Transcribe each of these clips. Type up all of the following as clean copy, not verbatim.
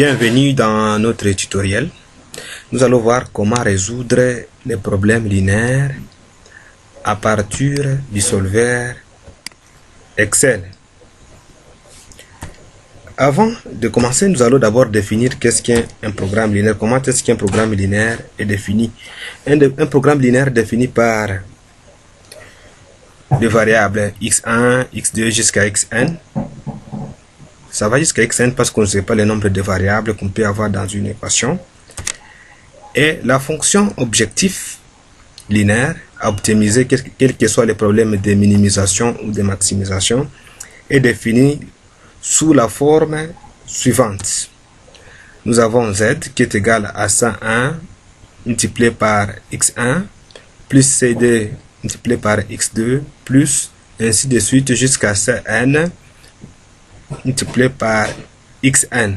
Bienvenue dans notre tutoriel. Nous allons voir comment résoudre les problèmes linéaires à partir du solver Excel. Avant de commencer, nous allons d'abord définir qu'est-ce qu'est un programme linéaire. Comment est-ce qu'un programme linéaire est défini? Un programme linéaire défini par des variables x1, x2 jusqu'à xn. Ça va jusqu'à xn parce qu'on ne sait pas le nombre de variables qu'on peut avoir dans une équation. Et la fonction objectif linéaire à optimiser, quels que soient les problèmes de minimisation ou de maximisation, est définie sous la forme suivante. Nous avons z qui est égal à 101 multiplié par x1 plus cd multiplié par x2 plus ainsi de suite jusqu'à cn multiplié par xn.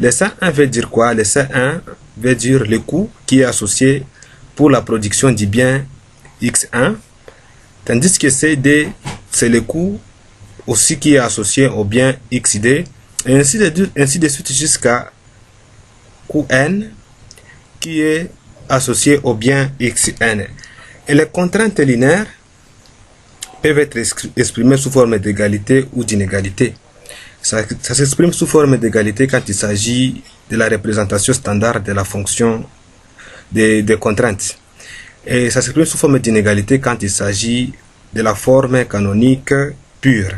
Le C1 veut dire quoi? Le C1 veut dire le coût qui est associé pour la production du bien x1, tandis que CD, c'est le coût aussi qui est associé au bien xd, et ainsi de suite jusqu'à qn qui est associé au bien xn. Et les contraintes linéaires peuvent être exprimées sous forme d'égalité ou d'inégalité. Ça s'exprime sous forme d'égalité quand il s'agit de la représentation standard de la fonction des contraintes. Et ça s'exprime sous forme d'inégalité quand il s'agit de la forme canonique pure.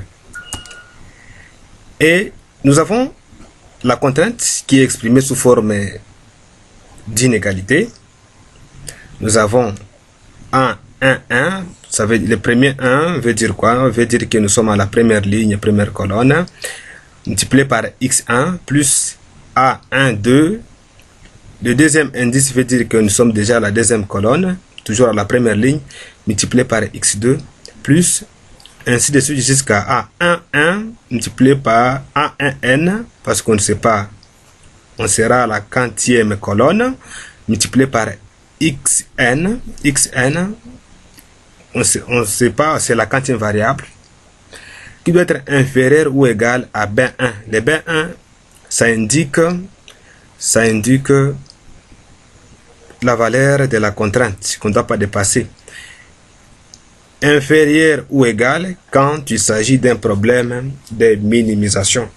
Et nous avons la contrainte qui est exprimée sous forme d'inégalité. Nous avons 1, 1, 1. Ça veut, le premier 1 veut dire quoi? Veut dire que nous sommes à la première ligne, première colonne, multiplié par x1 plus a1, 2. Le deuxième indice veut dire que nous sommes déjà à la deuxième colonne, toujours à la première ligne, multiplié par x2, plus ainsi de suite jusqu'à a1, 1, multiplié par a1, n, parce qu'on ne sait pas, on sera à la quantième colonne, multiplié par xn, on ne sait pas, c'est la quantième variable, qui doit être inférieur ou égal à B1. Le B1, ça indique la valeur de la contrainte qu'on ne doit pas dépasser. Inférieur ou égal quand il s'agit d'un problème de minimisation.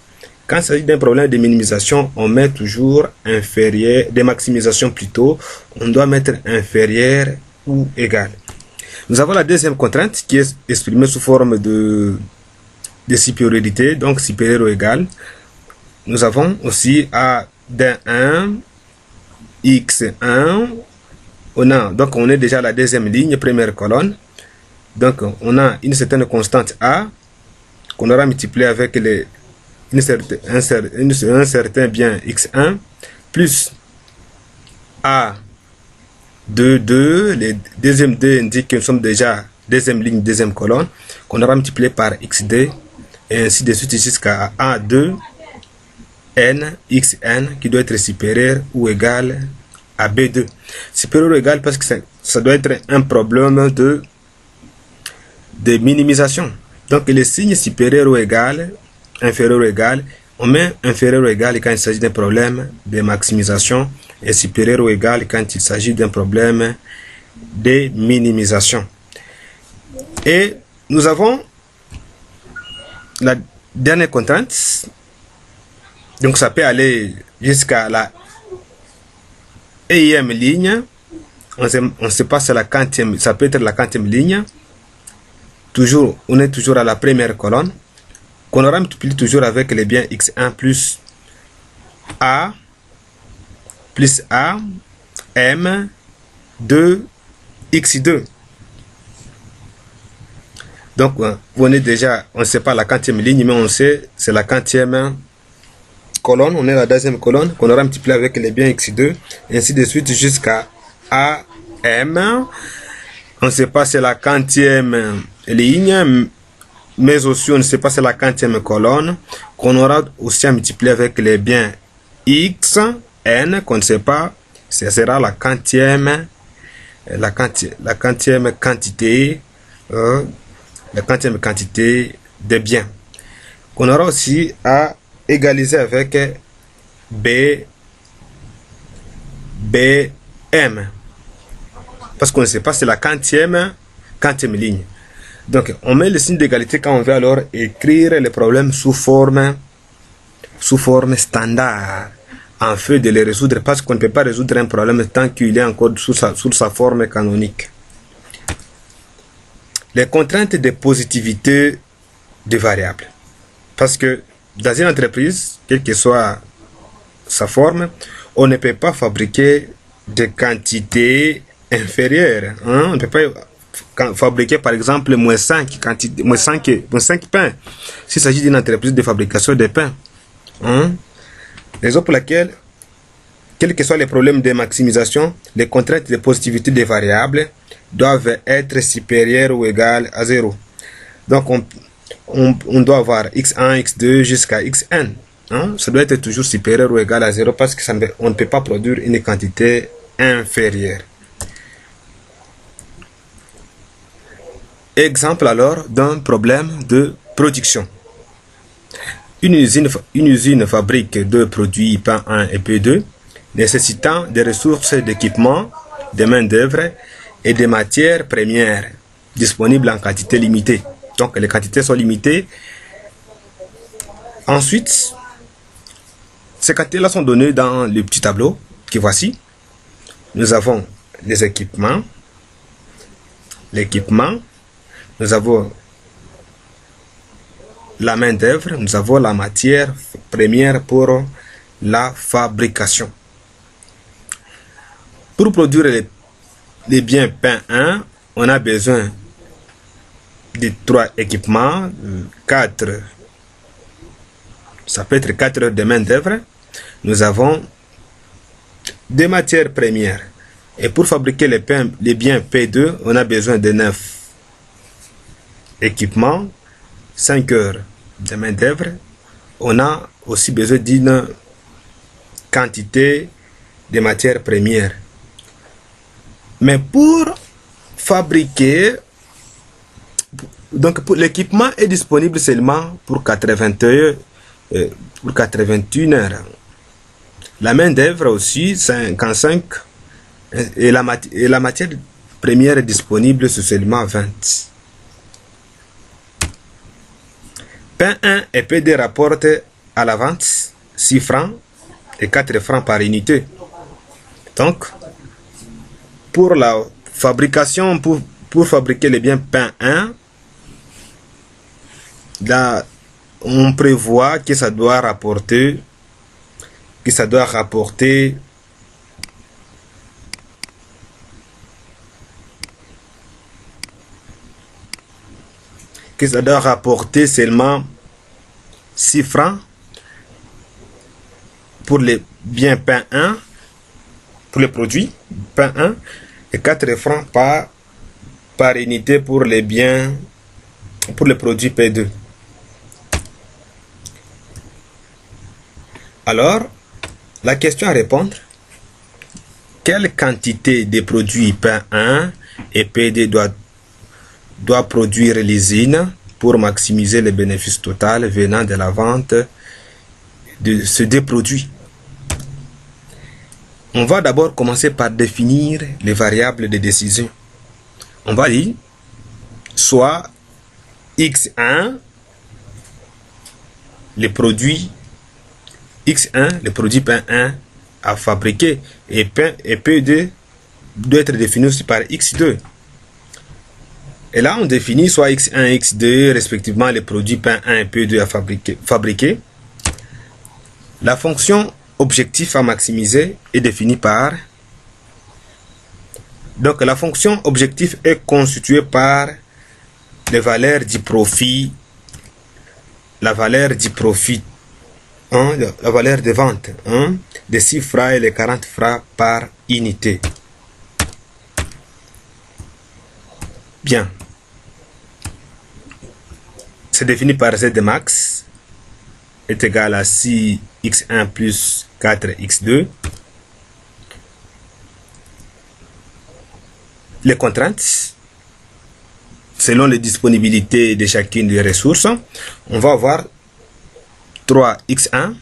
Quand il s'agit d'un problème de minimisation, on met toujours inférieur, de maximisation plutôt, on doit mettre inférieur ou égal. Nous avons la deuxième contrainte qui est exprimée sous forme de supériorité, donc supérieur ou égal. Nous avons aussi a d1, x1, donc on est déjà à la deuxième ligne, première colonne. Donc on a une certaine constante a qu'on aura multiplié avec un certain bien x1 plus a 2, 2, les deuxième 2 indiquent que nous sommes déjà deuxième ligne, deuxième colonne, qu'on aura multiplié par xd, et ainsi de suite jusqu'à a2, n, xn, qui doit être supérieur ou égal à b2. Supérieur ou égal parce que ça doit être un problème de minimisation. Donc le signe supérieur ou égal, inférieur ou égal, on met inférieur ou égal quand il s'agit d'un problème de maximisation et supérieur ou égal quand il s'agit d'un problème de minimisation. Et nous avons la dernière contrainte. Donc ça peut aller jusqu'à la e-ième ligne. On ne sait pas si c'est la quantième, ça peut être la quantième ligne. Toujours, on est toujours à la première colonne, qu'on aura multiplié toujours avec les biens x1 plus a m 2 x2. Donc on est déjà, on ne sait pas la quantième ligne, mais on sait c'est la quantième colonne, on est à la deuxième colonne, qu'on aura multiplié avec les biens x2, et ainsi de suite jusqu'à am. On ne sait pas c'est la quantième ligne, mais aussi on ne sait pas c'est la quantième colonne, qu'on aura aussi à multiplier avec les biens x, n, qu'on ne sait pas, ce sera la quantième quantité, la quantième quantité des biens, qu'on aura aussi à égaliser avec B, M. Parce qu'on ne sait pas, c'est la quantième ligne. Donc, on met le signe d'égalité quand on veut alors écrire les problèmes sous forme standard, en fait de les résoudre, parce qu'on ne peut pas résoudre un problème tant qu'il est encore sous sa forme canonique. Les contraintes de positivité des variables. Parce que dans une entreprise, quelle que soit sa forme, on ne peut pas fabriquer des quantités inférieures. On ne peut pas fabriquer par exemple moins 5 pains s'il s'agit d'une entreprise de fabrication de pain. Raison pour laquelle, quels que soient les problèmes de maximisation, les contraintes de positivité des variables doivent être supérieures ou égales à 0. Donc on doit avoir x1, x2 jusqu'à xn. Ça doit être toujours supérieur ou égal à 0 parce qu'on ne peut pas produire une quantité inférieure. Exemple alors d'un problème de production. Une usine fabrique deux produits P1 et P2 nécessitant des ressources d'équipement, de main-d'œuvre et des matières premières disponibles en quantité limitée. Donc les quantités sont limitées. Ensuite, ces quantités-là sont données dans le petit tableau que voici. Nous avons les équipements, nous avons la main-d'œuvre, nous avons la matière première pour la fabrication. Pour produire les biens P1, on a besoin de 3 équipements, 4, ça peut être 4 heures de main-d'œuvre. Nous avons des matières premières. Et pour fabriquer les biens P2, on a besoin de 9 équipements, 5 heures de main-d'œuvre. On a aussi besoin d'une quantité de matières premières. Mais pour fabriquer, donc l'équipement est disponible seulement pour 81 heures. La main-d'œuvre aussi, 55, et la matière première est disponible sur seulement 20. P1 et P2 rapportent à la vente 6 francs et 4 francs par unité. Donc, pour la fabrication, pour fabriquer les biens P1, là, on prévoit que ça doit rapporter que ça doit rapporter seulement 6 francs pour les biens P1, pour les produits P1, et 4 francs par unité pour les produits P2. Alors, la question à répondre: quelle quantité de produits P1 et P2 doit produire l'usine pour maximiser le bénéfice total venant de la vente de ces deux produits? On va d'abord commencer par définir les variables de décision. On va dire soit X1, le produit X1, le produit P1 à fabriquer, et P2 doit être défini aussi par X2. Et là, on définit soit X1 et X2, respectivement, les produits P1 et P2 à fabriquer. La fonction objectif à maximiser est définie par... Donc, la fonction objectif est constituée par les valeurs du profit, la valeur du profit, la valeur de vente, des 6 francs et les 40 francs par unité. Bien. C'est défini par Z max est égal à 6x1 plus 4x2. Les contraintes, selon les disponibilités de chacune des ressources, on va avoir 3x1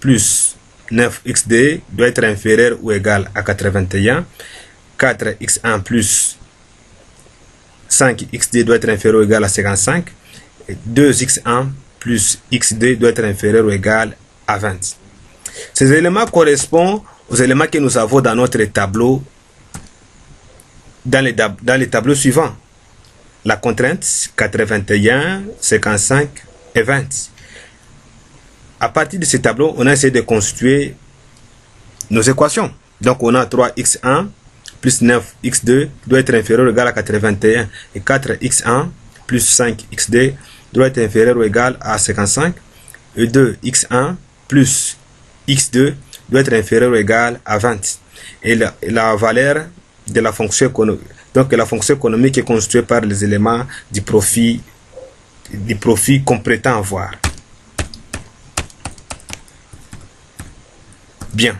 plus 9xd doit être inférieur ou égal à 81. 4x1 plus 5xd doit être inférieur ou égal à 55. 2x1 plus xd doit être inférieur ou égal à 20. Ces éléments correspondent aux éléments que nous avons dans notre tableau, dans les tableaux suivants. La contrainte 81, 55 et 20. À partir de ces tableaux, on a essayé de constituer nos équations. Donc on a 3x1 plus 9x2 doit être inférieur ou égal à 81 et 4x1 plus 5xd doit être inférieur ou égal à 55 et 2x1 plus x2 doit être inférieur ou égal à 20. Et la valeur de la fonction économique, donc la fonction économique est constituée par les éléments du profit qu'on prétend avoir. Bien.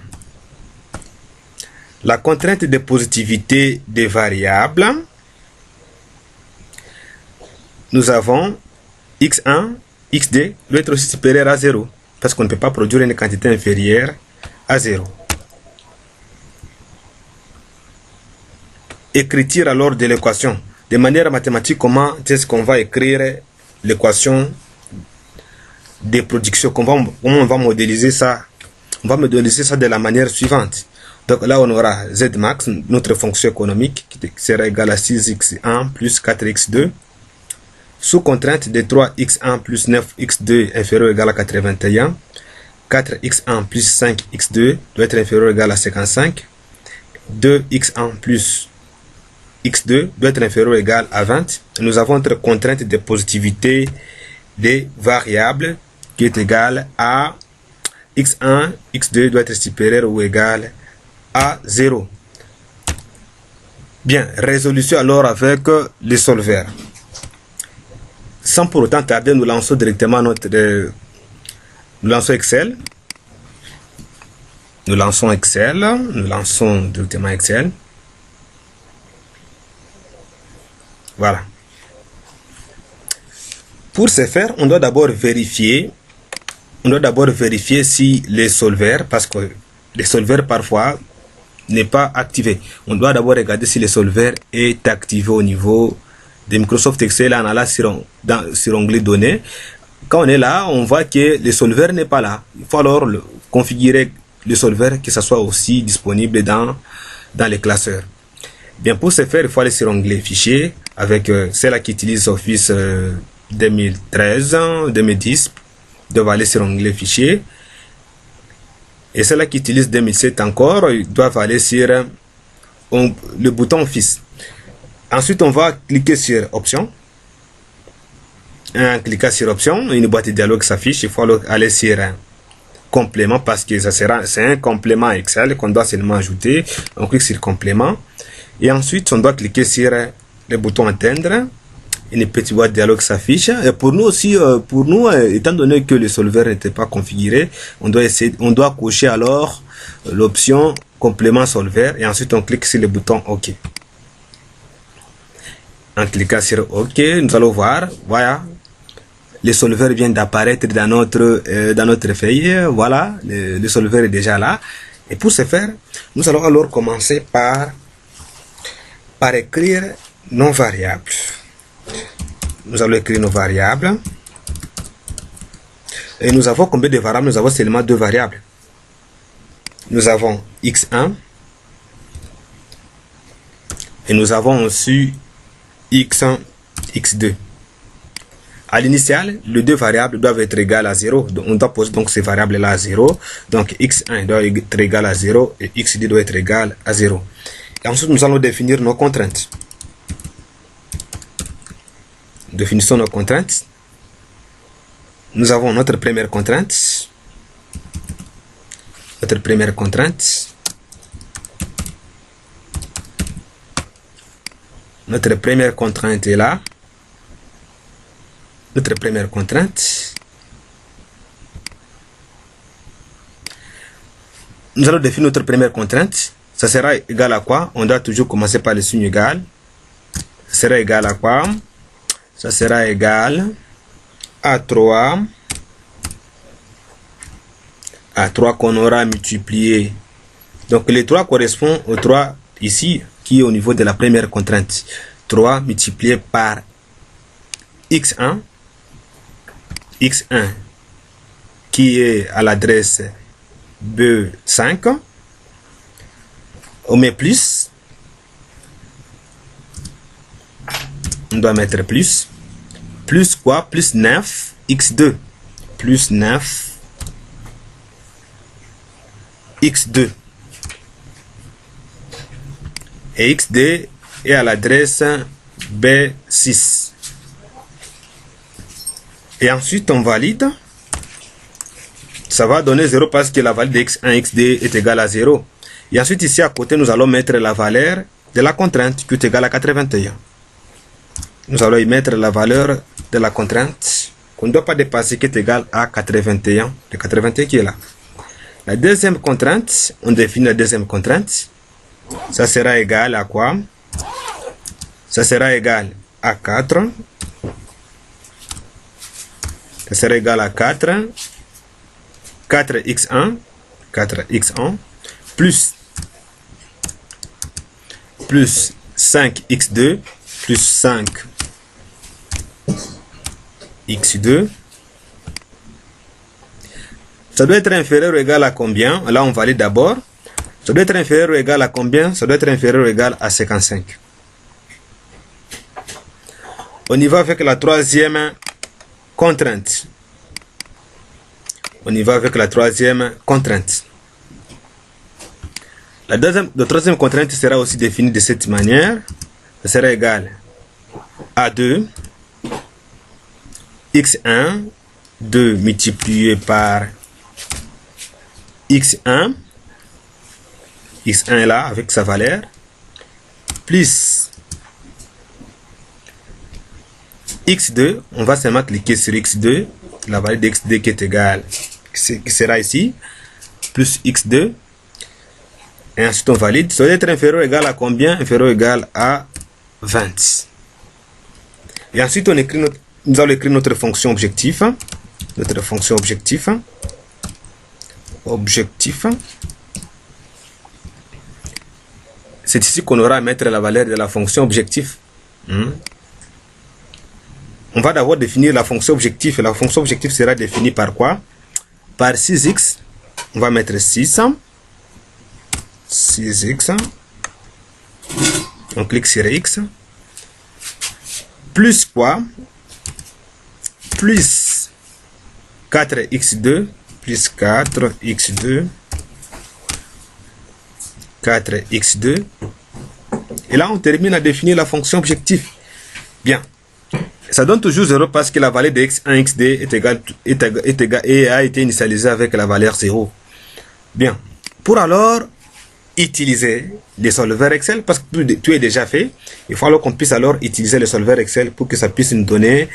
La contrainte de positivité des variables, nous avons x1, xd doit être aussi supérieur à 0, parce qu'on ne peut pas produire une quantité inférieure à 0. Écriture alors de l'équation. De manière mathématique, comment est-ce qu'on va écrire l'équation des productions? Comment on va modéliser ça? On va modéliser ça de la manière suivante. Donc là, on aura Z max, notre fonction économique, qui sera égale à 6x1 plus 4x2, sous contrainte de 3x1 plus 9x2 inférieur ou égal à 81, 4x1 plus 5x2 doit être inférieur ou égal à 55, 2x1 plus x2 doit être inférieur ou égal à 20. Nous avons notre contrainte de positivité des variables qui est égale à x1, x2 doit être supérieur ou égal à 0. Bien, résolution alors avec le solver. Sans pour autant tarder, nous lançons directement nous lançons Excel. Nous lançons directement Excel. Voilà. Pour ce faire, on doit d'abord vérifier si les solvers, parce que les solvers parfois n'est pas activé. On doit d'abord regarder si le solver est activé au niveau de Microsoft Excel. On a là sur onglet données. Quand on est là, on voit que le solver n'est pas là. Il faut alors configurer le solver, que ça soit aussi disponible dans les classeurs. Bien, pour ce faire, il faut aller sur onglet fichier avec celle qui utilise Office 2013, 2010. Doivent aller sur onglet fichier. Et celles qui utilisent 2007 encore, ils doivent aller sur le bouton Office. Ensuite, on va cliquer sur Options. En cliquant sur Options, une boîte de dialogue s'affiche. Il faut aller sur Complément parce que c'est un complément Excel qu'on doit seulement ajouter. On clique sur Complément. Et ensuite, on doit cliquer sur le bouton Atteindre. Une petite boîte de dialogue s'affiche. Et pour nous aussi, étant donné que le solver n'était pas configuré, on doit cocher alors l'option complément solver et ensuite on clique sur le bouton OK. En cliquant sur OK, nous allons voir, voilà, le solver vient d'apparaître dans notre feuille. Voilà, le solver est déjà là. Et pour ce faire, nous allons alors commencer par écrire nos variables. Nous allons écrire nos variables. Et nous avons combien de variables? Nous avons seulement deux variables. Nous avons x1 et nous avons aussi x1, x2. À l'initial, les deux variables doivent être égales à 0. Donc, on doit poser donc ces variables-là à 0. Donc x1 doit être égal à 0 et x2 doit être égal à 0. Et ensuite, nous allons définir nos contraintes. Définissons nos contraintes. Nous avons notre première contrainte. Notre première contrainte est là. Notre première contrainte. Nous allons définir notre première contrainte. Ça sera égal à quoi? On doit toujours commencer par le signe égal. Ça sera égal à quoi? Ça sera égal à 3 à 3 qu'on aura multiplié. Donc les 3 correspond au 3 ici, qui est au niveau de la première contrainte. 3 multiplié par x1, x1 qui est à l'adresse B5, on met plus, on doit mettre plus quoi, plus 9 x2, plus 9 x2, et xd est à l'adresse B6. Et ensuite on valide. Ça va donner 0 parce que la valeur de x1, xd est égale à 0. Et ensuite ici à côté nous allons mettre la valeur de la contrainte qui est égale à 81. Nous allons y mettre la valeur de la contrainte qu'on ne doit pas dépasser qui est égale à 81. Le 81 qui est là. La deuxième contrainte, on définit la deuxième contrainte. Ça sera égal à quoi? Ça sera égal à 4. Ça sera égal à 4. 4x1 plus 5x2 plus 5x2. Ça doit être inférieur ou égal à combien? Là on valide d'abord. Ça doit être inférieur ou égal à combien? Ça doit être inférieur ou égal à 55. On y va avec la troisième contrainte. On y va avec la troisième contrainte. La troisième contrainte sera aussi définie de cette manière. Ça sera égal à 2 x1, 2 multiplié par x1. x1 est là avec sa valeur. Plus x2. On va seulement cliquer sur x2. La valeur de x2 qui est égale, qui sera ici, plus x2, et ensuite on valide. Ça doit être inférieur ou égal à combien? Inférieur ou égal à 20. Et ensuite nous allons écrire notre fonction objectif. Notre fonction objectif. C'est ici qu'on aura à mettre la valeur de la fonction objectif. On va d'abord définir la fonction objectif. La fonction objectif sera définie par quoi? Par 6x. On va mettre 6x. On clique sur x. Plus quoi? Plus 4x2. Plus 4x2. 4x2. Et là, on termine à définir la fonction objectif. Bien. Ça donne toujours 0 parce que la valeur de x1, xd est égale et a été initialisée avec la valeur 0. Bien. Pour alors utiliser les solveurs Excel, parce que tout est déjà fait, il faut alors qu'on puisse alors utiliser le solveur Excel pour que ça puisse nous donner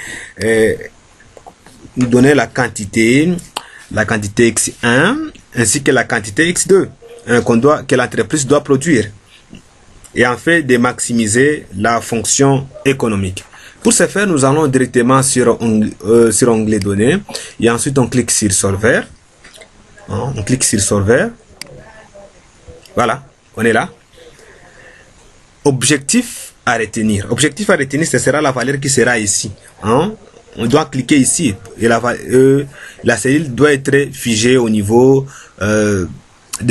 la quantité x1 ainsi que la quantité x2 que l'entreprise doit produire, et en fait de maximiser la fonction économique. Pour ce faire, nous allons directement sur onglet données et ensuite on clique sur solver. On clique sur solver. Voilà, on est là. Objectif à retenir. Objectif à retenir, ce sera la valeur qui sera ici. On doit cliquer ici et la cellule doit être figée au niveau de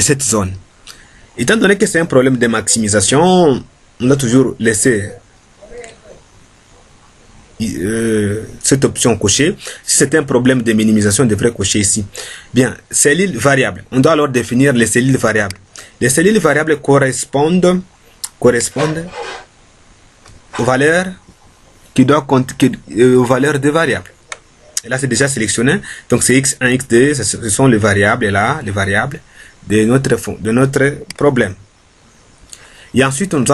cette zone. Étant donné que c'est un problème de maximisation, on a toujours laissé cette option cochée. Si c'est un problème de minimisation, on devrait cocher ici. Bien, cellules variables. On doit alors définir les cellules variables. Les cellules variables correspondent aux valeurs aux valeurs de variables. Et là, c'est déjà sélectionné. Donc, c'est x1, xd, ce sont les variables là, les variables de notre problème. Et ensuite, on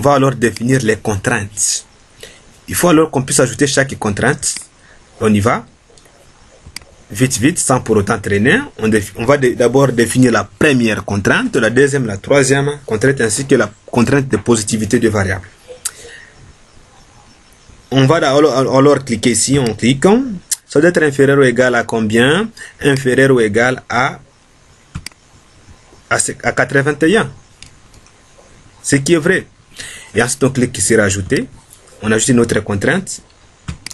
va alors définir les contraintes. Il faut alors qu'on puisse ajouter chaque contrainte. On y va. Vite, sans pour autant traîner. On va d'abord définir la première contrainte, la deuxième, la troisième contrainte, ainsi que la contrainte de positivité de variable. On va alors cliquer ici, on clique. Ça doit être inférieur ou égal à combien? Inférieur ou égal à à 81. Ce qui est vrai. Et ensuite, on clique sur ajouter. On ajoute une autre contrainte.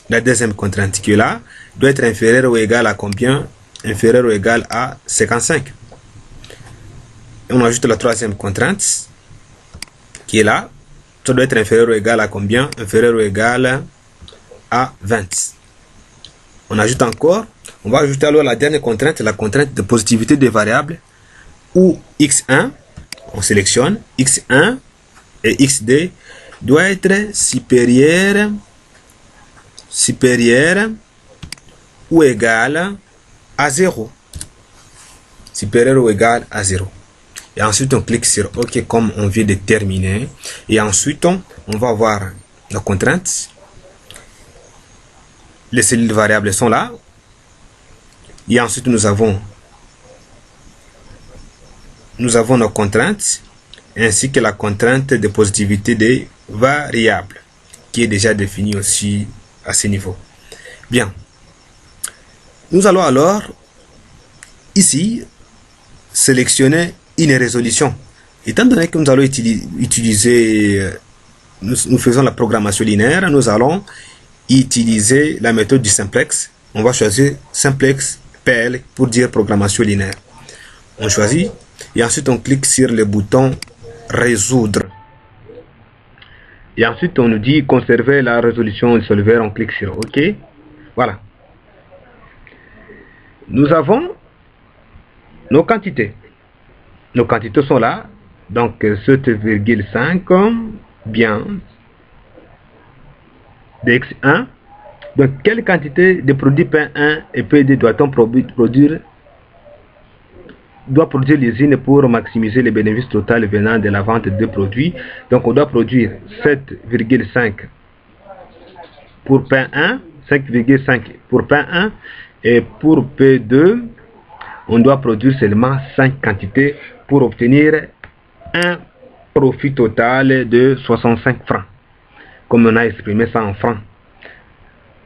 La deuxième contrainte qui est là doit être inférieure ou égale à combien? Inférieure ou égale à 55. Et on ajoute la troisième contrainte qui est là. Ça doit être inférieur ou égal à combien? Inférieur ou égal à 20. On ajoute encore. On va ajouter alors la dernière contrainte, la contrainte de positivité des variables, où x1, on sélectionne, x1 et xd doit être supérieur ou égal à 0. Supérieur ou égal à 0. Et ensuite, on clique sur OK comme on vient de terminer. Et ensuite, on va voir nos contraintes. Les cellules variables sont là. Et ensuite, nous avons nos contraintes ainsi que la contrainte de positivité des variables qui est déjà définie aussi à ce niveau. Bien. Nous allons alors ici sélectionner une résolution. Étant donné que nous allons utiliser, nous faisons la programmation linéaire, nous allons utiliser la méthode du simplex. On va choisir simplex PL pour dire programmation linéaire. On choisit et ensuite on clique sur le bouton résoudre. Et ensuite on nous dit conserver la résolution solver. On clique sur OK. Voilà. Nous avons nos quantités. Nos quantités sont là. Donc 7,5 bien de x1. Donc quelle quantité de produits P1 et P2 doit-on produire l'usine pour maximiser les bénéfices total venant de la vente de produits? Donc on doit produire 7,5 pour P1, 5,5 pour P1 et pour P2 on doit produire seulement 5 quantités pour obtenir un profit total de 65 francs, comme on a exprimé ça en francs.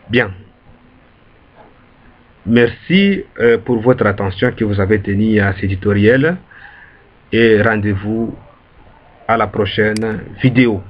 Bien. Merci pour votre attention que vous avez tenue à ce tutoriel et rendez-vous à la prochaine vidéo.